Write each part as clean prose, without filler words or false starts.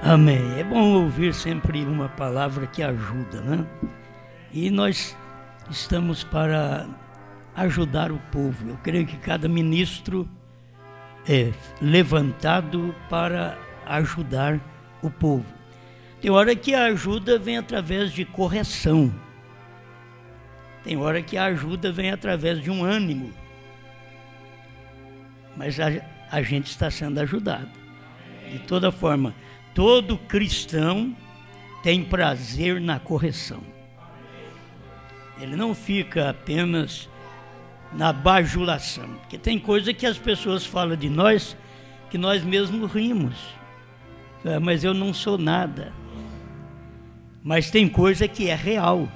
Amém. É bom ouvir sempre uma palavra que ajuda, né? E nós estamos para ajudar o povo. Eu creio que cada ministro é levantado para ajudar o povo. Tem hora que a ajuda vem através de correção. Tem hora que a ajuda vem através de um ânimo. Mas a gente está sendo ajudado. De toda forma, todo cristão tem prazer na correção. Ele não fica apenas na bajulação. Porque tem coisa que as pessoas falam de nós, que nós mesmos rimos. Mas eu não sou nada. Mas tem coisa que é real.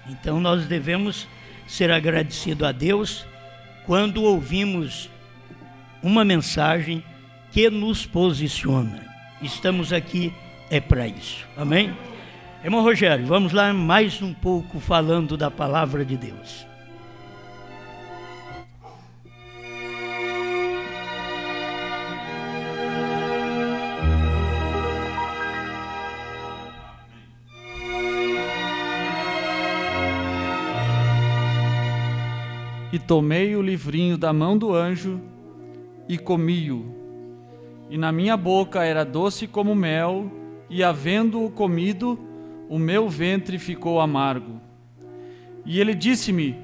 Então nós devemos ser agradecidos a Deus quando ouvimos uma mensagem que nos posiciona. Estamos aqui para isso. Amém? Irmão Rogério, vamos lá mais um pouco falando da palavra de Deus. E tomei o livrinho da mão do anjo e comi-o. E na minha boca era doce como mel, e havendo-o comido, o meu ventre ficou amargo. E ele disse-me: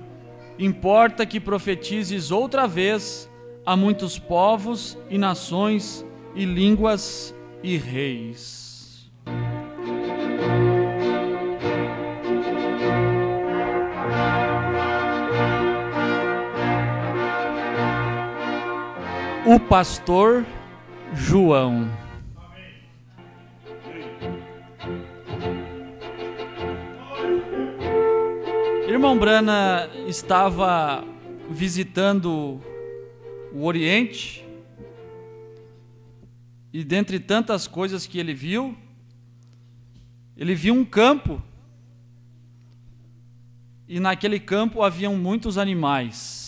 importa que profetizes outra vez a muitos povos e nações e línguas e reis. O pastor João. Irmão Brana estava visitando o Oriente e, dentre tantas coisas que ele viu um campo, e naquele campo haviam muitos animais.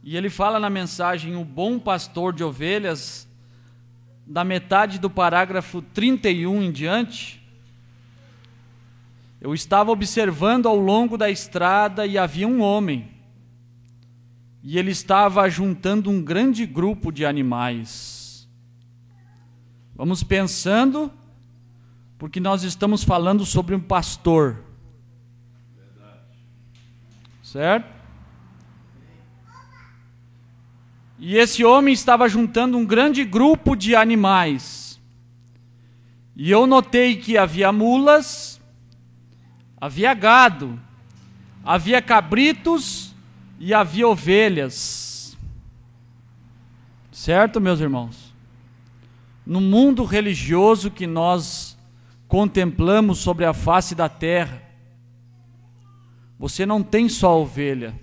E ele fala na mensagem, o bom pastor de ovelhas, da metade do parágrafo 31 em diante. Eu estava observando ao longo da estrada e havia um homem. E ele estava juntando um grande grupo de animais. Vamos pensando, porque nós estamos falando sobre um pastor. Certo? E esse homem estava juntando um grande grupo de animais. E eu notei que havia mulas, havia gado, havia cabritos e havia ovelhas. Certo, meus irmãos? No mundo religioso que nós contemplamos sobre a face da terra, você não tem só ovelha.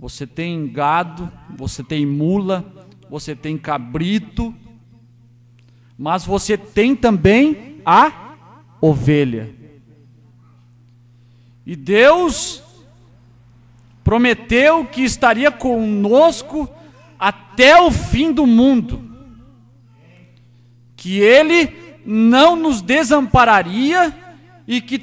Você tem gado, você tem mula, você tem cabrito, mas você tem também a ovelha. E Deus prometeu que estaria conosco até o fim do mundo, que Ele não nos desampararia e que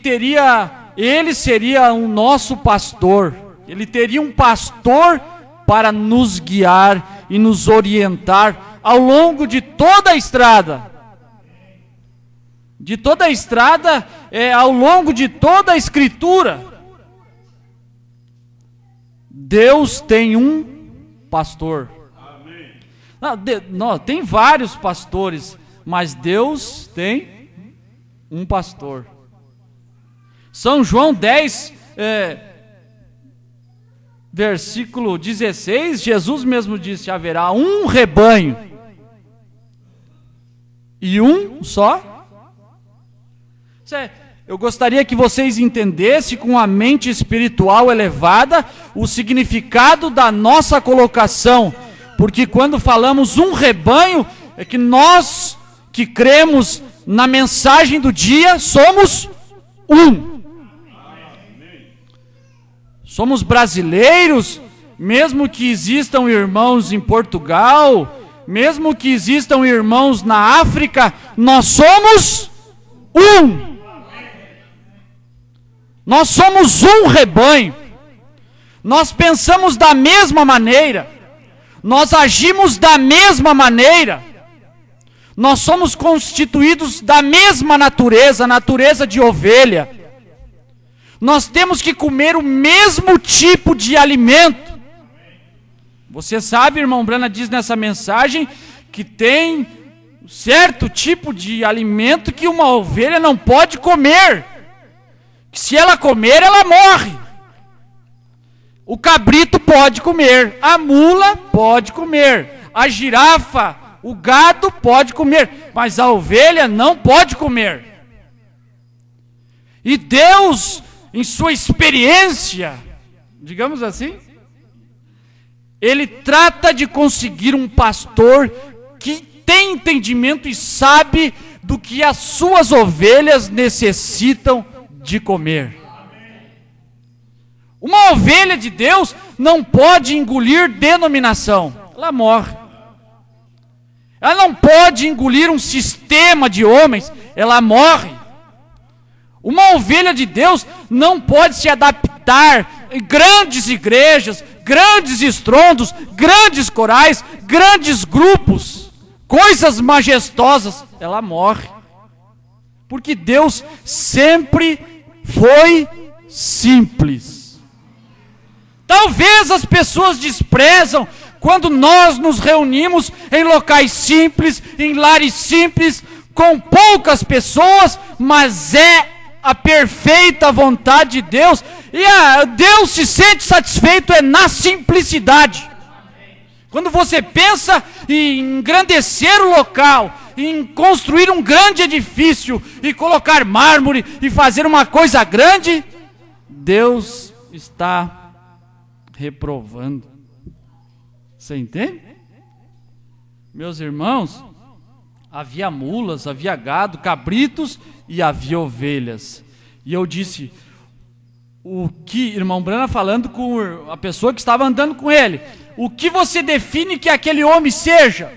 Ele seria o nosso pastor. Ele teria um pastor para nos guiar e nos orientar ao longo de toda a estrada. De toda a estrada, ao longo de toda a Escritura. Deus tem um pastor. Não, tem vários pastores, mas Deus tem um pastor. São João 10, versículo 16, Jesus mesmo disse: haverá um rebanho e um só. Eu gostaria que vocês entendessem com a mente espiritual elevada o significado da nossa colocação, porque quando falamos um rebanho, é que nós que cremos na mensagem do dia somos um. Somos brasileiros, mesmo que existam irmãos em Portugal, mesmo que existam irmãos na África, nós somos um. Nós somos um rebanho. Nós pensamos da mesma maneira. Nós agimos da mesma maneira. Nós somos constituídos da mesma natureza, a natureza de ovelha. Nós temos que comer o mesmo tipo de alimento. Você sabe, irmão Brana diz nessa mensagem, que tem certo tipo de alimento que uma ovelha não pode comer. Que se ela comer, ela morre. O cabrito pode comer, a mula pode comer, a girafa, o gado pode comer, mas a ovelha não pode comer. E Deus, em sua experiência, digamos assim, Ele trata de conseguir um pastor que tem entendimento e sabe do que as suas ovelhas necessitam de comer. Uma ovelha de Deus não pode engolir denominação, ela morre. Ela não pode engolir um sistema de homens, ela morre. Uma ovelha de Deus não pode se adaptar em grandes igrejas, grandes estrondos, grandes corais, grandes grupos, coisas majestosas, ela morre. Porque Deus sempre foi simples. Talvez as pessoas desprezam quando nós nos reunimos em locais simples, em lares simples, com poucas pessoas, mas é a perfeita vontade de Deus, e Deus se sente satisfeito na simplicidade. Quando você pensa em engrandecer o local, em construir um grande edifício, e colocar mármore, e fazer uma coisa grande, Deus está reprovando. Você entende? Meus irmãos, havia mulas, havia gado, cabritos e havia ovelhas. E eu disse, o que, irmão Brana falando com a pessoa que estava andando com ele, o que você define que aquele homem seja?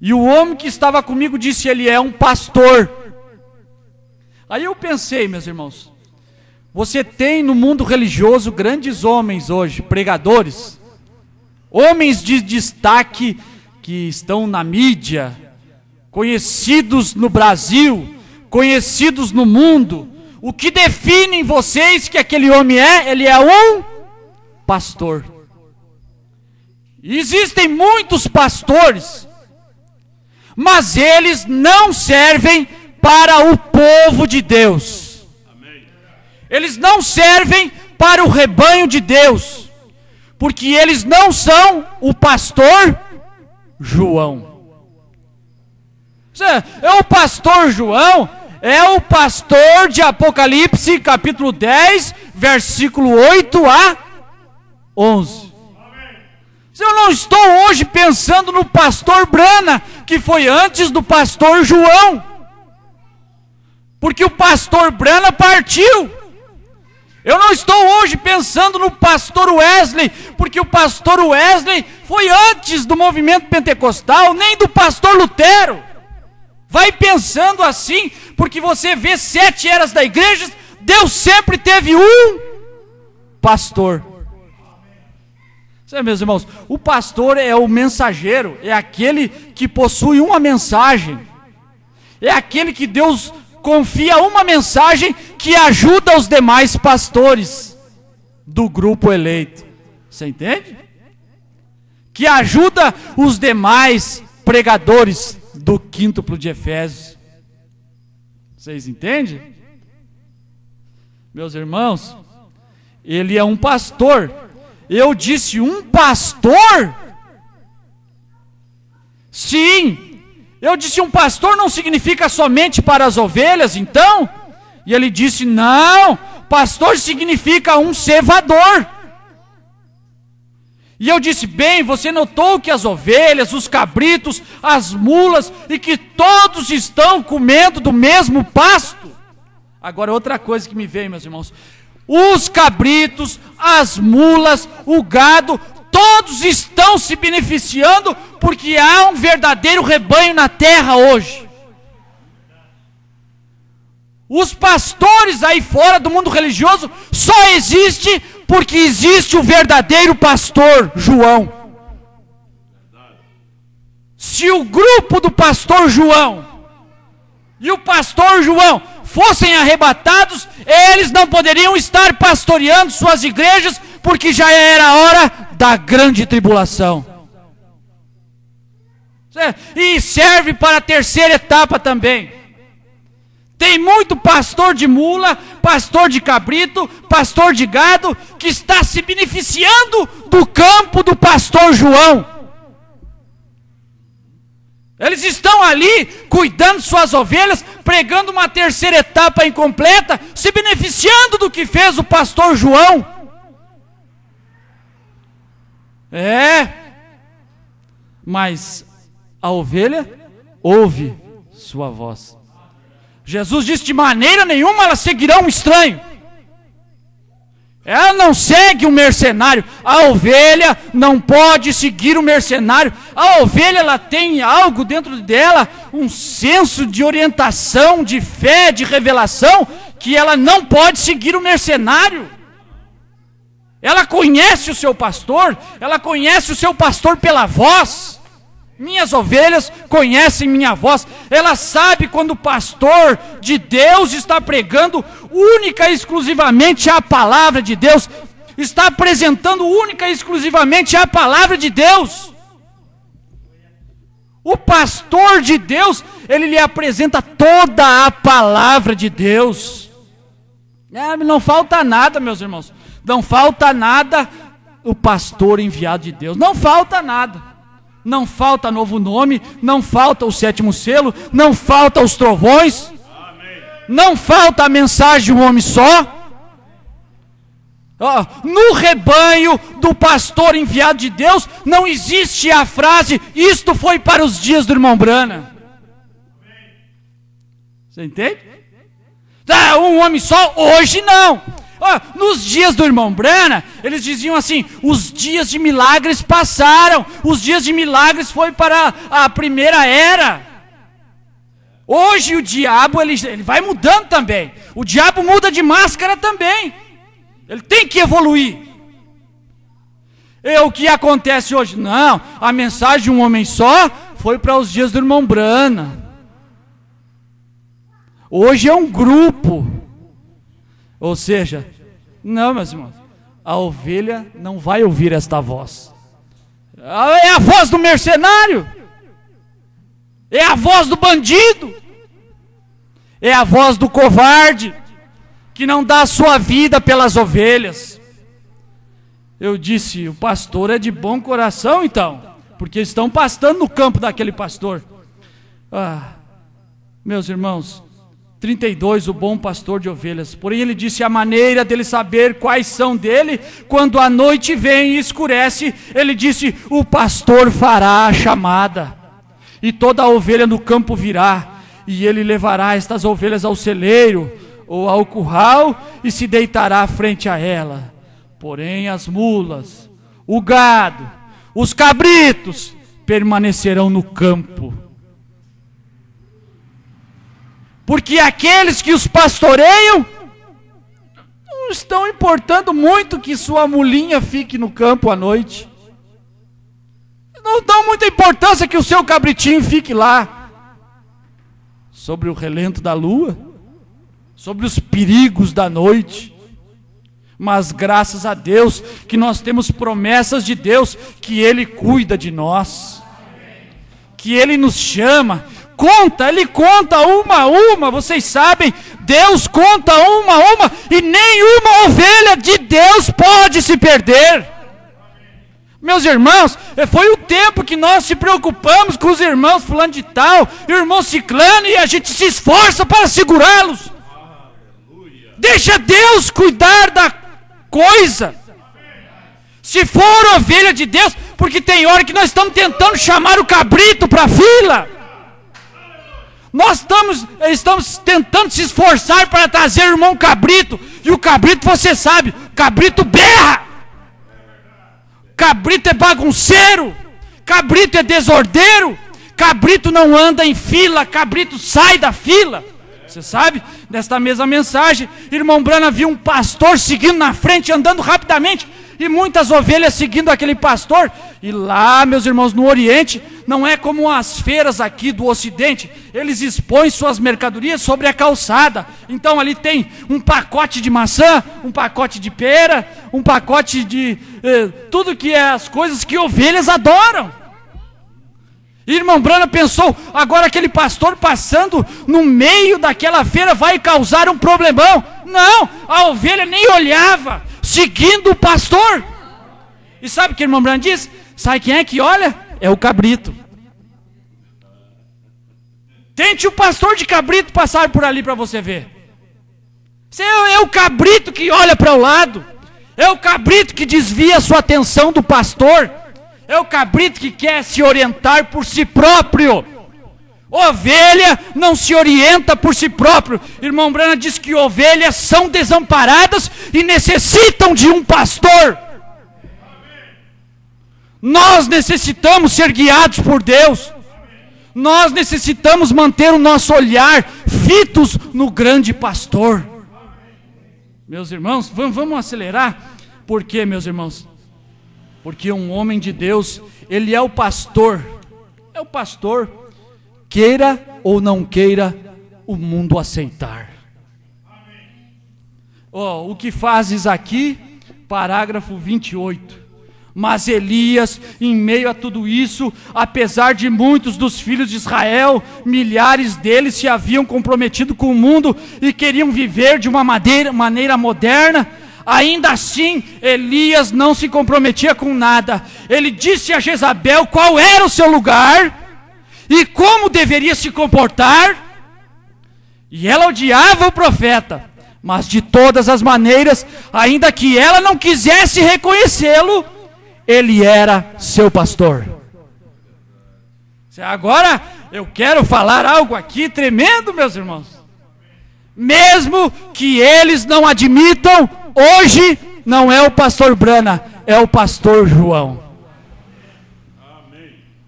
E o homem que estava comigo disse, ele é um pastor. Aí eu pensei, meus irmãos, você tem no mundo religioso grandes homens hoje, pregadores, homens de destaque que estão na mídia, conhecidos no Brasil, conhecidos no mundo. O que define em vocês que aquele homem é? Ele é um pastor. E existem muitos pastores, mas eles não servem para o povo de Deus. Eles não servem para o rebanho de Deus, porque eles não são o pastor João. É o pastor João, é o pastor de Apocalipse capítulo 10, versículo 8 a 11. Eu não estou hoje pensando no pastor Brana, que foi antes do pastor João, porque o pastor Brana partiu. Eu não estou hoje pensando no pastor Wesley, porque o pastor Wesley foi antes do movimento pentecostal, nem do pastor Lutero. Vai pensando assim, porque você vê 7 eras da igreja, Deus sempre teve um pastor. Sabe, meus irmãos, o pastor é o mensageiro, é aquele que possui uma mensagem, é aquele que Deus confia uma mensagem que ajuda os demais pastores do grupo eleito. Você entende? Que ajuda os demais pregadores do quíntuplo de Efésios. Vocês entendem? Meus irmãos, ele é um pastor. Eu disse um pastor? Sim. Eu disse, um pastor não significa somente para as ovelhas, então? E ele disse, não, pastor significa um cevador. E eu disse, bem, você notou que as ovelhas, os cabritos, as mulas, e que todos estão comendo do mesmo pasto? Agora, outra coisa que me veio, meus irmãos, os cabritos, as mulas, o gado, Todos estão se beneficiando porque há um verdadeiro rebanho na terra hoje. Os pastores aí fora do mundo religioso só existem porque existe o verdadeiro pastor João. Se o grupo do pastor João e o pastor João fossem arrebatados, eles não poderiam estar pastoreando suas igrejas, porque já era a hora da grande tribulação. E serve para a terceira etapa também. Tem muito pastor de mula, pastor de cabrito, pastor de gado, que está se beneficiando do campo do pastor João. Eles estão ali cuidando de suas ovelhas, pregando uma terceira etapa incompleta, se beneficiando do que fez o pastor João. Mas a ovelha ouve sua voz. Jesus disse: de maneira nenhuma elas seguirão um estranho. Ela não segue um mercenário. A ovelha não pode seguir o mercenário. A ovelha, ela tem algo dentro dela, um senso de orientação, de fé, de revelação, que ela não pode seguir o mercenário. Ela conhece o seu pastor, ela conhece o seu pastor pela voz. Minhas ovelhas conhecem minha voz. Ela sabe quando o pastor de Deus está pregando única e exclusivamente a palavra de Deus, está apresentando única e exclusivamente a palavra de Deus. O pastor de Deus, ele lhe apresenta toda a palavra de Deus. Não falta nada, meus irmãos. Não falta nada o pastor enviado de Deus. Não falta nada. Não falta novo nome, não falta o sétimo selo, não falta os trovões, não falta a mensagem de um homem só. No rebanho do pastor enviado de Deus, não existe a frase: isto foi para os dias do irmão Brana. Você entende? Um homem só, hoje não. Nos dias do irmão Brana, eles diziam assim: os dias de milagres passaram, os dias de milagres foi para a primeira era. Hoje o diabo, ele vai mudando também. O diabo muda de máscara também. Ele tem que evoluir. O que acontece hoje? Não, a mensagem de um homem só foi para os dias do irmão Brana. Hoje é um grupo. Ou seja, não, meus irmãos, a ovelha não vai ouvir esta voz. É a voz do mercenário, é a voz do bandido, é a voz do covarde, que não dá a sua vida pelas ovelhas. Eu disse: o pastor é de bom coração então, porque estão pastando no campo daquele pastor. Meus irmãos, 32, o bom pastor de ovelhas. Porém ele disse: a maneira dele saber quais são dele, quando a noite vem e escurece, ele disse: o pastor fará a chamada, e toda a ovelha no campo virá, e ele levará estas ovelhas ao celeiro, ou ao curral, e se deitará frente a ela. Porém as mulas, o gado, os cabritos, permanecerão no campo. Porque aqueles que os pastoreiam não estão importando muito que sua mulinha fique no campo à noite. Não dão muita importância que o seu cabritinho fique lá, sobre o relento da lua, sobre os perigos da noite. Mas graças a Deus que nós temos promessas de Deus, que Ele cuida de nós, que Ele nos chama. Ele conta uma a uma, vocês sabem, Deus conta uma a uma, e nenhuma ovelha de Deus pode se perder. Meus irmãos, foi o tempo que nós se preocupamos com os irmãos fulano de tal, e o irmão ciclano, e a gente se esforça para segurá-los. Deixa Deus cuidar da coisa. Se for ovelha de Deus, porque tem hora que nós estamos tentando chamar o cabrito para a fila. Nós estamos tentando se esforçar para trazer o irmão cabrito, e o cabrito, você sabe, o cabrito berra. cabrito é bagunceiro, cabrito é desordeiro, cabrito não anda em fila, cabrito sai da fila. Você sabe, nesta mesma mensagem, irmão Branham viu um pastor seguindo na frente, andando rapidamente, e muitas ovelhas seguindo aquele pastor. E lá, meus irmãos, no Oriente, não é como as feiras aqui do Ocidente, eles expõem suas mercadorias sobre a calçada. Então ali tem um pacote de maçã, um pacote de pera, um pacote de tudo que é as coisas que ovelhas adoram. E irmão Branham pensou, agora aquele pastor passando no meio daquela feira vai causar um problemão. Não, a ovelha nem olhava, seguindo o pastor. E sabe o que o irmão Branham diz? Sabe quem é que olha? É o cabrito. Tente o pastor de cabrito passar por ali para você ver. É o cabrito que olha para o lado. É o cabrito que desvia a sua atenção do pastor. É o cabrito que quer se orientar por si próprio. Ovelha não se orienta por si próprio. Irmão Branham diz que ovelhas são desamparadas e necessitam de um pastor. Nós necessitamos ser guiados por Deus. Nós necessitamos manter o nosso olhar fitos no grande pastor. Meus irmãos, vamos acelerar. Por quê, meus irmãos? Porque um homem de Deus, ele é o pastor. É o pastor, queira ou não queira o mundo aceitar. O que fazes aqui? Parágrafo 28. Mas Elias, em meio a tudo isso, apesar de muitos dos filhos de Israel, milhares deles se haviam comprometido com o mundo e queriam viver de uma maneira moderna, ainda assim Elias não se comprometia com nada. Ele disse a Jezabel qual era o seu lugar e como deveria se comportar, e ela odiava o profeta, mas de todas as maneiras, ainda que ela não quisesse reconhecê-lo, ele era seu pastor. Agora eu quero falar algo aqui tremendo, meus irmãos. Mesmo que eles não admitam, hoje não é o pastor Branham, é o pastor João.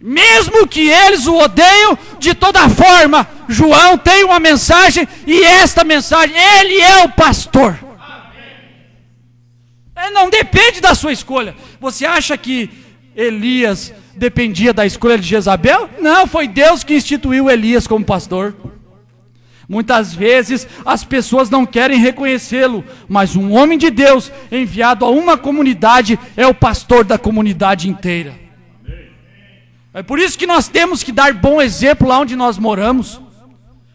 Mesmo que eles o odeiam de toda forma, João tem uma mensagem, e esta mensagem, ele é o pastor. Não depende da sua escolha. Você acha que Elias dependia da escolha de Jezabel? Não, foi Deus que instituiu Elias como pastor. Muitas vezes as pessoas não querem reconhecê-lo, mas um homem de Deus enviado a uma comunidade é o pastor da comunidade inteira. É por isso que nós temos que dar bom exemplo lá onde nós moramos.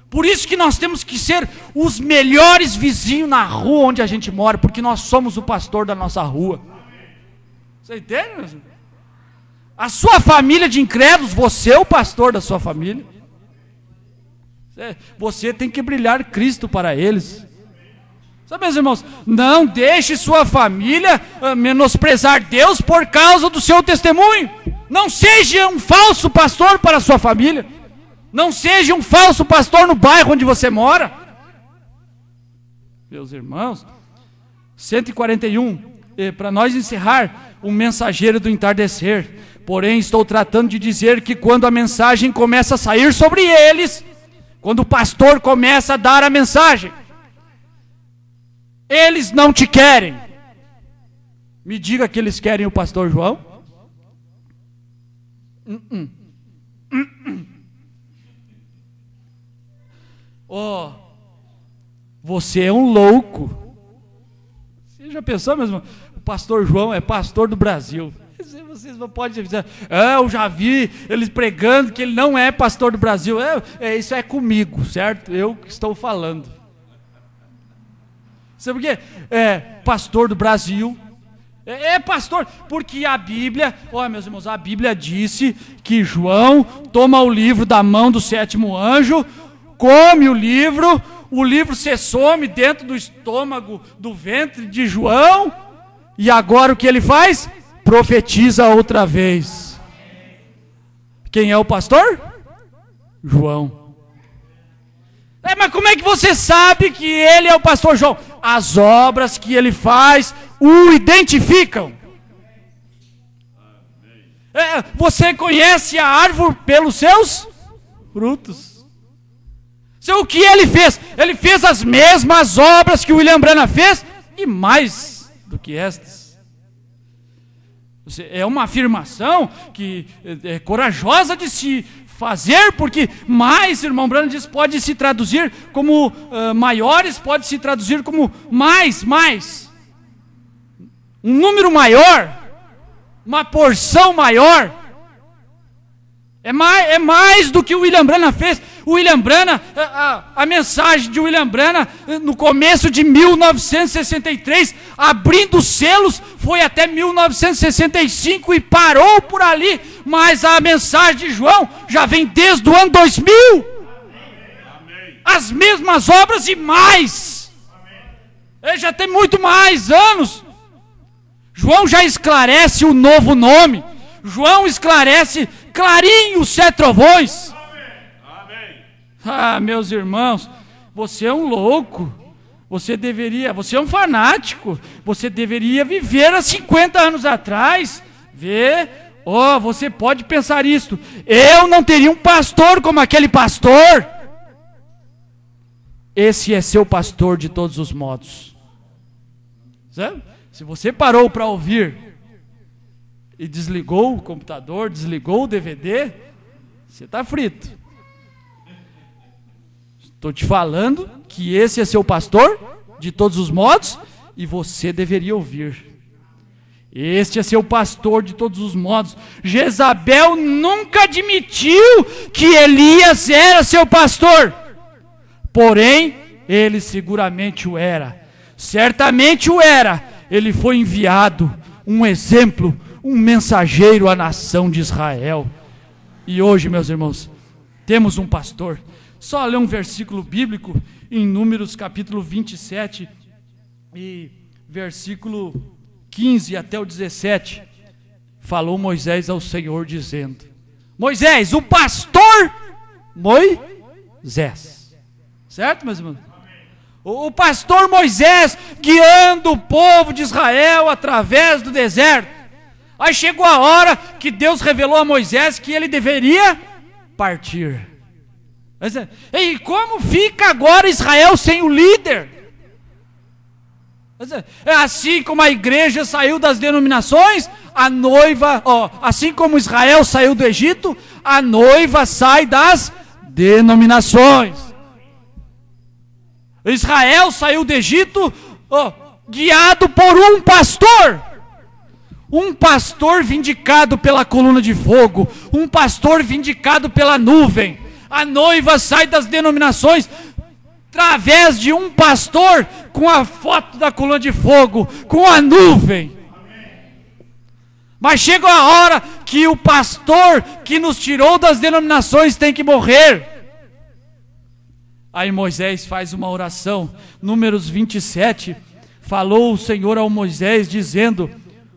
Por isso que nós temos que ser os melhores vizinhos na rua onde a gente mora, porque nós somos o pastor da nossa rua. Você entende? A sua família de incrédulos, você é o pastor da sua família. Você tem que brilhar Cristo para eles. Sabe, meus irmãos, não deixe sua família menosprezar Deus por causa do seu testemunho. Não seja um falso pastor para a sua família. Não seja um falso pastor no bairro onde você mora. Meus irmãos, 141, para nós encerrar, o mensageiro do entardecer. Porém, estou tratando de dizer que quando a mensagem começa a sair sobre eles, quando o pastor começa a dar a mensagem, eles não te querem. Me diga que eles querem o pastor João? Você é um louco. Você já pensou mesmo? O pastor João é pastor do Brasil. Vocês não podem dizer, eu já vi eles pregando que ele não é pastor do Brasil. Isso é comigo, certo? Eu que estou falando. Sabe por quê? Pastor do Brasil. Pastor, porque a Bíblia, meus irmãos, a Bíblia disse que João toma o livro da mão do sétimo anjo, come o livro se some dentro do estômago, do ventre de João, e agora o que ele faz? Profetiza outra vez. Quem é o pastor? João. Mas como é que você sabe que ele é o pastor João? As obras que ele faz o identificam. Você conhece a árvore pelos seus frutos. O que ele fez? Ele fez as mesmas obras que o William Branham fez e mais do que estas. É uma afirmação que é corajosa de se fazer, porque mais, irmão Branham diz, pode se traduzir como maiores, pode se traduzir como mais. Um número maior, uma porção maior. É mais do que o William Branham fez. O William Branham, a mensagem de William Branham, no começo de 1963, abrindo selos, foi até 1965 e parou por ali. Mas a mensagem de João já vem desde o ano 2000. As mesmas obras e mais. Ele já tem muito mais anos. João já esclarece o novo nome. João esclarece clarinho os 7 trovões. Ah, meus irmãos, você é um louco. Você é um fanático. Você deveria viver há 50 anos atrás. Você pode pensar isto. Eu não teria um pastor como aquele pastor. Esse é seu pastor de todos os modos. Sabe? Se você parou para ouvir e desligou o computador, desligou o DVD, você está frito. Estou te falando que esse é seu pastor de todos os modos e você deveria ouvir. Este é seu pastor de todos os modos. Jezabel nunca admitiu que Elias era seu pastor. Porém, ele seguramente o era. Certamente o era. Ele foi enviado, um exemplo, um mensageiro à nação de Israel. E hoje, meus irmãos, temos um pastor. Só ler um versículo bíblico em Números capítulo 27 e versículo 15 até o 17. Falou Moisés ao Senhor dizendo: Moisés, o pastor Moisés. Certo, meus irmãos? O pastor Moisés guiando o povo de Israel através do deserto. Aí chegou a hora que Deus revelou a Moisés que ele deveria partir. E como fica agora Israel sem o líder? Assim como a igreja saiu das denominações, a noiva, assim como Israel saiu do Egito, a noiva sai das denominações. Israel saiu do Egito guiado por um pastor vindicado pela coluna de fogo, um pastor vindicado pela nuvem. A noiva sai das denominações através de um pastor com a foto da coluna de fogo, com a nuvem. Mas chega a hora que o pastor que nos tirou das denominações tem que morrer. Aí Moisés faz uma oração. Números 27, falou o Senhor ao Moisés dizendo: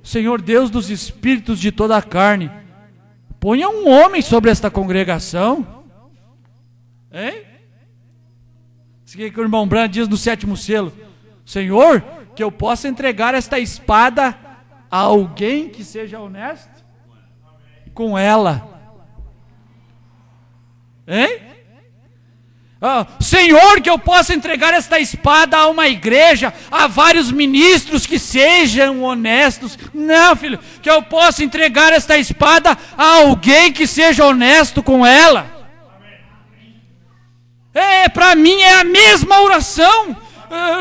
Senhor Deus dos espíritos de toda a carne, ponha um homem sobre esta congregação. Hein? Isso que o irmão Branham diz no 7º selo: Senhor, que eu possa entregar esta espada a alguém que seja honesto com ela. Hein? Senhor, que eu possa entregar esta espada a uma igreja, a vários ministros que sejam honestos. Não, filho, que eu possa entregar esta espada a alguém que seja honesto com ela. Para mim é a mesma oração.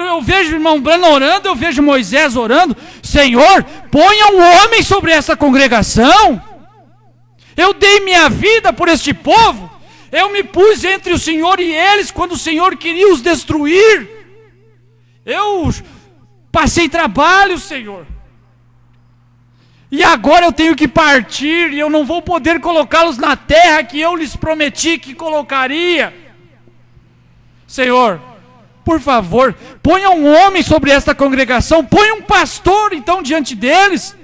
Eu vejo o irmão Branham orando, eu vejo Moisés orando. Senhor, ponha um homem sobre essa congregação. Eu dei minha vida por este povo. Eu me pus entre o Senhor e eles quando o Senhor queria os destruir. Eu passei trabalho, Senhor. E agora eu tenho que partir e eu não vou poder colocá-los na terra que eu lhes prometi que colocaria. Senhor, por favor, ponha um homem sobre esta congregação, ponha um pastor então diante deles,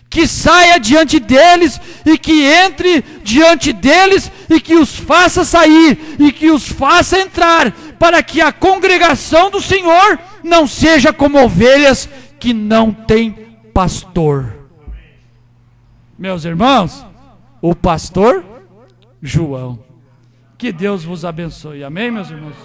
que saia diante deles e que entre diante deles e que os faça sair e que os faça entrar, para que a congregação do Senhor não seja como ovelhas que não têm pastor. Meus irmãos, o pastor João. Que Deus vos abençoe. Amém, meus irmãos?